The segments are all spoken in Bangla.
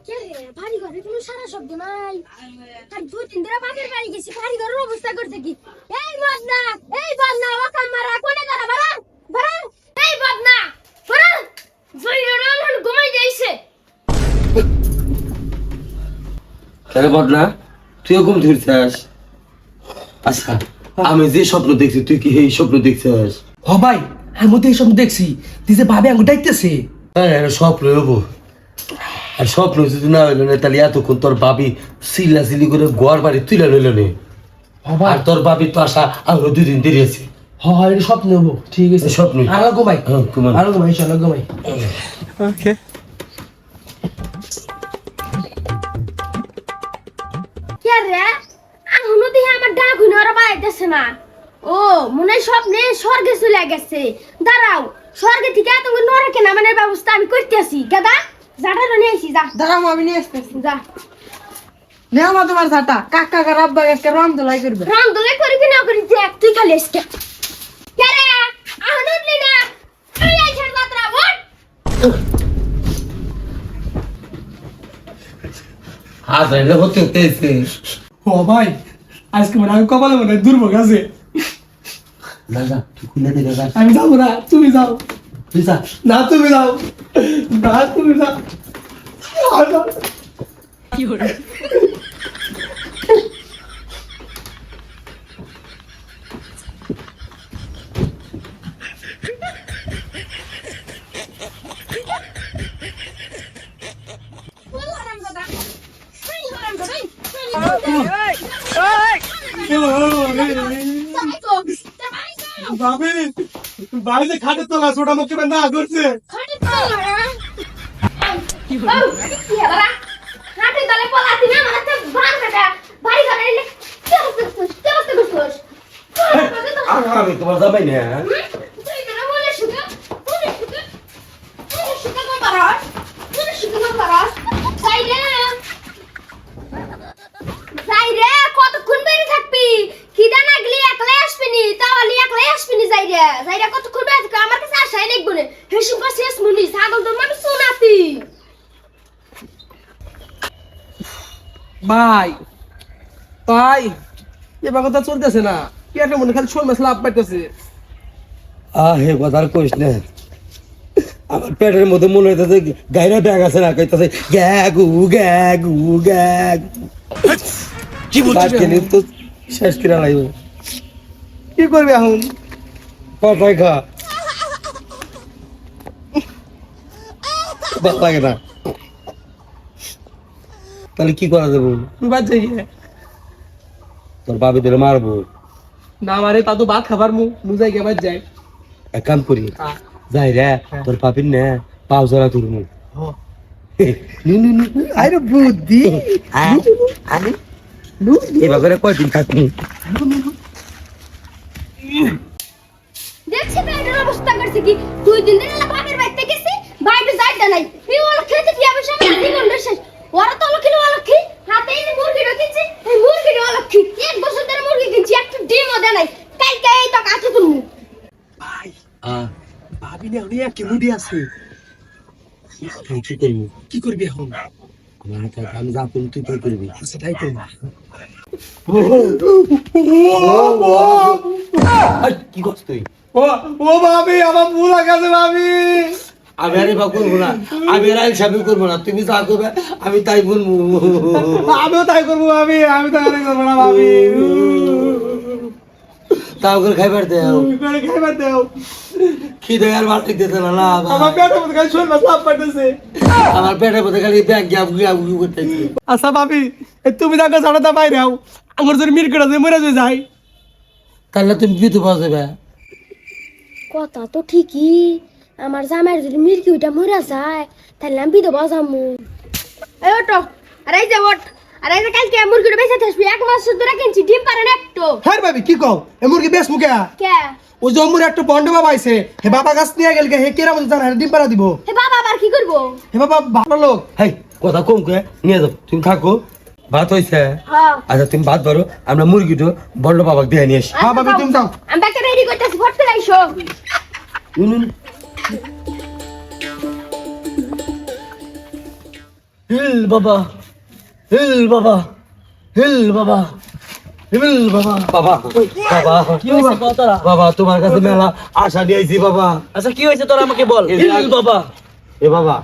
কে রে বাড়ি ঘরে কোনো সারা শব্দ নাই। আর দুই তিন দিন বাপের বাড়ি গেছি, বাড়ি ঘরের অবস্থা করছে কি? এই বদনা, এই বদনা, ও কামারা কোনে দাঁড়া বাড়া বাড়া, এই বদনা বাড়া জয়রা রন ঘুমাই যাইছে। আরে বদনা, তুইও ঘুম ধরছিস? আচ্ছা, আমি যে স্বপ্ন দেখছি তুই কি এই স্বপ্ন দেখছিস? হ ভাই, আমি মধ্যে এই স্বপ্ন দেখছি, তুই যে ভাবে আঙুল ডাইতেছে। হ্যাঁ, স্বপ্ন হবো। আর স্বপ্ন যদি না হইল না, তাহলে এতক্ষণ তোর বাবি সিল্লা সিলি করে ঘর বাড়ি তুলে লইল নে। আর তোর বাবি তো আসা আরো 2 দিন দেরি আছে। হ এটা স্বপ্ন হবো, ঠিক আছে স্বপ্ন। আরো ঘুমাই, ঘুমান। আরো ঘুমাই, চলো ঘুমাই। ওকে কে রে আহুনো দিয়ে আমার ডাক হইন ওরা বাইতেছে না। ও মনে স্বপ্নে স্বর্গে চলে গেছে। দাঁড়াও, স্বর্গে থেকে তুমি নরকে নামানোর ব্যবস্থা আমি করতেছি। গাদা জাটা নিয়ে আইছি, যা দাঁড়াও আমি নিয়ে আসতেছি। যা নেও মা তোমার ঝাঁটা, কাকা কার আব্বা একটা রং ধুলাই করবে। রং দলে করি কি না করি দেখ, তুই খালি এসকে কে রে আহুন উঠলি না, এই আইছার যাত্রা ওঠ। আজ আইলে হতে হতেছে। ও ভাই, আজকে মনে হয় কপালে মনে হয় দুর্ভোগ আছে। না যা, তুই খুলে দে যা। আমি যাবো না, তুমি যাও। তুই যা। না তুমি যাও, না তুমি যাও। ওই হারাম দাদা, এই হারাম দাদা, তাই তো ভাবি, ভাই যে খাটের তলা ছোটা মুখে না করছে। খাটি তো কি হলো কি হলো হাতে দলে পলাতি না মানে তো বান কাটা বাড়ি ঘরে এলে কি করছিস আমি তোমার যাবাই না। তুই তো বলে শুকা তুই শুকা না পারস, তুই শুকা না পারস। যাই রে কতক্ষণ বেরিয়ে থাকবি? খিদা না গেলি একলাই আসবি নি, তাহলে একলাই আসবি নি। যাই রে কতক্ষণ বেরিয়ে থাকবি? আমার কাছে আসাই দেখবো না। হেসু পাশে শেষ মুনি ছাগল তো মানুষ শোনাতি। ভাই ভাই, এবার কথা চলতেছে না, পেটের মনে খালি শোল মাছ লাভ পাইতেছে। হে কথার কইস না, আমার পেটের মধ্যে মনে হইতেছে গাইরা ব্যাগ আছে না, কইতাছে গ্যাগু গ্যাগু গ্যাগু। কি বলছিস? তো শেষ করে লাইব। কি করবি এখন? পাপাই খা, ভালো লাগে না। তাহলে কি করা যাবো? বাদ যাই তোর বাবি দিলে মারবো। না মারে তা তো ভাত খাবার মুজাই গে বাদ যায়। এক কাম করি, যাই রে তোর পাপির না পাও জড়া তোর মুখ। আরে বুদ্ধি, আমি এবার করে কয়দিন থাকবি? দেখছি পেটের অবস্থা করছে কি? 2 দিন ধরে না বাপের বাড়িতে গেছি, বাইরে যাইতা নাই। এই ওলা খেতে কি আমি সব জীবন শেষ। ওরা তো লক্ষ্মী অলক্ষী, হাতে এই মুরগি ঢুকিছে, এই মুরগি অলক্ষী। 1 বছর ধরে মুরগি কিনছি, একটা ডিমও দেয় নাই। কালকে এই তো কাছে তুলমু। ভাই ভাবি না উনি এক মুডি আছে। কি করবি? কি করবি এখন? আমি যা করবি তুই কি করবি? আচ্ছা তাই করবো। কি করছ তুই? ও ভাবি, আমার ভুল গেছে ভাবি। আমি আর এবার করবো না, আমি আর হিসাবে করবো না। তুমি যা করবে আমি তাই বলবো। আমিও তাই করবো ভাবি, আমি তাই করবো না ভাবি। তাও করে খাইবার দেও, খাইবার দেও। খিদে আর ভাত দিতে না না আমার পেটের মধ্যে খালি শোল মাছ লাভ পাইতেছে। আমার পেটের মধ্যে খালি ব্যাগ গ্যাপ গ্যাপ করতেছে। আচ্ছা ভাবি, তুমি যাকে ছাড়াতে বাইরে আও, আমার যদি মিরকেটা যে মরে যায়। তাহলে তুমি বিধু পাওয়া যাবে। কথা তো ঠিকই, আমার জামাইয়ের যদি মির্কি ওইটা মরে যায় তাহলে আমি বিধবা যামু। এই ওটো, আরে এই যে ওট, আরে এই যে কালকে মুরগিটা বেঁচে থাকবি। 1 মাস ধরে কিনছি, ডিম পারে না একটু। হ্যাঁ ভাবি, কি কও? এ মুরগি বেশ মুখে কে ওই যে অমুর একটা বন্ড বাবা আইছে, হে বাবা গাছ নিয়ে গেল হে কেরা বলতে জানা ডিম পাড়া দিব। হে বাবা আবার কি করবো? হে বাবা ভালো লোক। হাই কথা কম কে নিয়ে যাও, তুমি থাকো। ভাত হয়েছে? হ্যাঁ আচ্ছা তুমি ভাত ধরো, আমরা মুরগিটা বড় বাবাকে দিয়ে নিয়ে আসি। হ্যাঁ ভাবি, তুমি যাও। আমি ব্যাগটা রেডি করতেছি, ফট করে আইসো। হিল বাবা হিল বাবা হিল বাবা হিল বাবা বাবা বাবা কি হয়েছে কও তোরা? বাবা তোমার কাছে মেলা আশা নিয়ে আইছি বাবা আচ্ছা কি হয়েছে তোরা আমাকে বল। হিল বাবা এ বাবা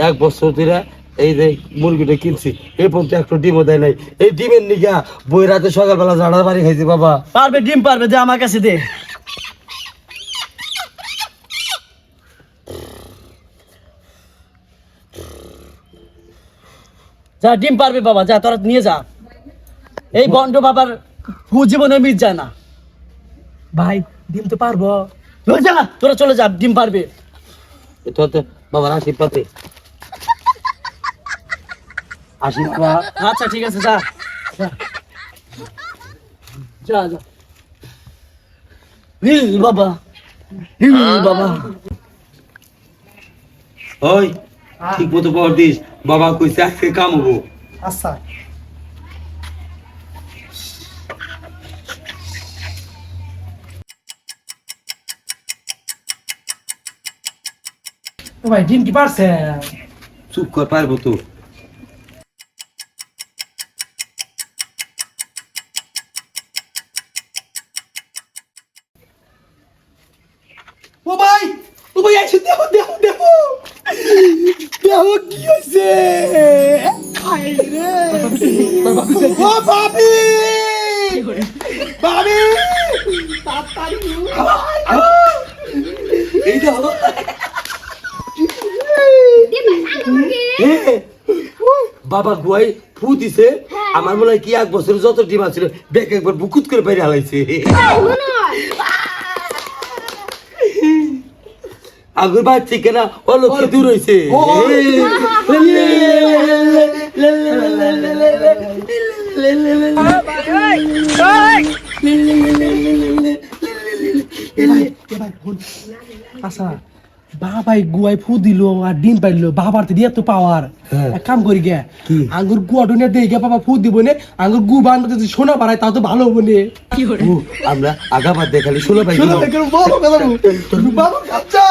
1 বছর ধরে এই যে মুরগিটা কিনছি এই পর্যন্ত একটু ডিমও দেয় নাই এই ডিমের নিগা বই রাতে সকালবেলা জানার বাড়ি খাইছি বাবা পারবে ডিম পারবে, দে আমার কাছে দে। যা ডিম পারবে বাবা, যা তোরা নিয়ে যা। এই বন্ড বাবার জীবনে মিট যায় না ভাই, ডিম তো পারবো। লই যা, তোরা চলে যা, ডিম পারবে। এটা তো বাবার আশীর্বাদে আসি বাবা আচ্ছা ঠিক আছে, যা যা যা যা। হিল বাবা হিল বাবা ওই ঠিক মতো পর দিস বাবা কইছে আজকে কাম হবো আচ্ছা ও ভাই, ডিম কি পারছে? চুপ কর পারবো তো ও ভাই, আইসো, দেখো দেখো দেখো দেখো কি হয়েছে। ও ভাবি, ভাবি তাড়াতাড়ি এই দেখো এ, বাবা গুয়াই ফু দিছে আমার মনে হয় কি 1 বছর যত ডিম আছিল দেখ একবার বুকুত করে বাইরে হালাইছে আগুর বাচ্চি কেনা অলক্ষে দূর হইছে আচ্ছা, বাবাই গুয়াই ফু দিল আর ডিম পাইলো, বাবার তো দিয়ে তো পাওয়ার। হ্যাঁ। এক কাম করি গে, কি? আঙ্গুর গুয়া ডনে দিয়ে গে বাবা ফু দিব নে, আঙ্গুর গু বান যদি সোনা বাড়ায় তাও তো ভালো হবে নে। ও, আমরা আগাবার দেখালি শোনো ভাই সোনা দেখে বড় কথা বাবা কাচ্চা